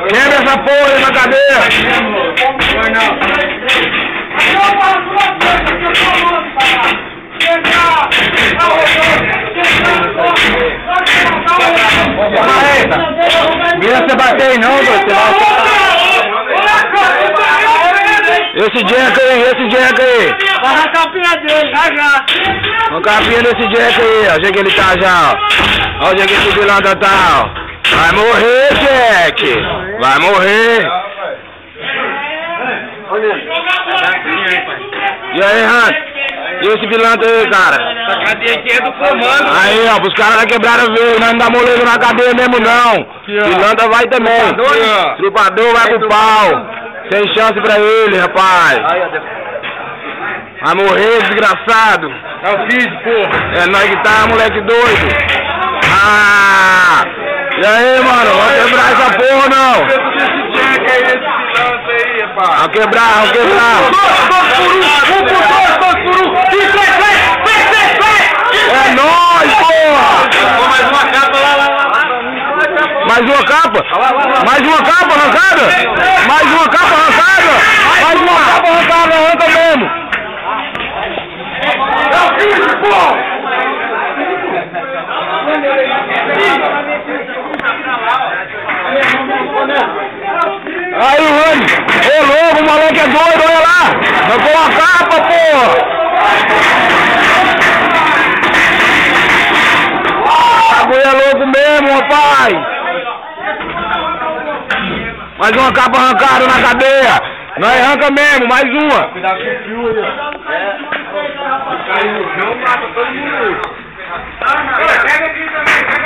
Quebra essa porra aí na cadeia! Vira você bater aí não, você esse Jack aí! Vai arrancar a pinha dele, já! Arrancar a pinha desse Jack aí, ó. O jeito que ele tá já, ó. Olha o jeito que esse pilantra tá, ó. Vai morrer, Jack! Vai morrer! E aí, Hans? E esse pilantra aí, cara? Essa cadeia aqui é do comando. Aí, ó, os caras da quebrada veio, nós não dá moleza na cadeia mesmo, não. Pilantra vai também. Tripador vai pro pau. Sem chance pra ele, rapaz. Vai morrer, desgraçado. É o vídeo, porra. É nós que tá, moleque doido. Ah! E aí, mano? Vamos quebrar essa porra, não? Vamos quebrar, vamos quebrar. É nóis, porra! Mais uma capa lá. Mais uma capa? Mais uma capa arrancada? Mais uma capa arrancada? Mais uma capa arrancada, arranca mesmo! É o vídeo, porra! Aí, Rani! Ô, louco, o moleque é doido, olha lá! Arrancou uma capa, porra! O bagulho é louco mesmo, rapaz! Mais uma capa arrancada na cadeia! Nós arranca mesmo, mais uma! Cuidado com o fio aí, ó. Caiu, não mata todo mundo. Pega aqui também.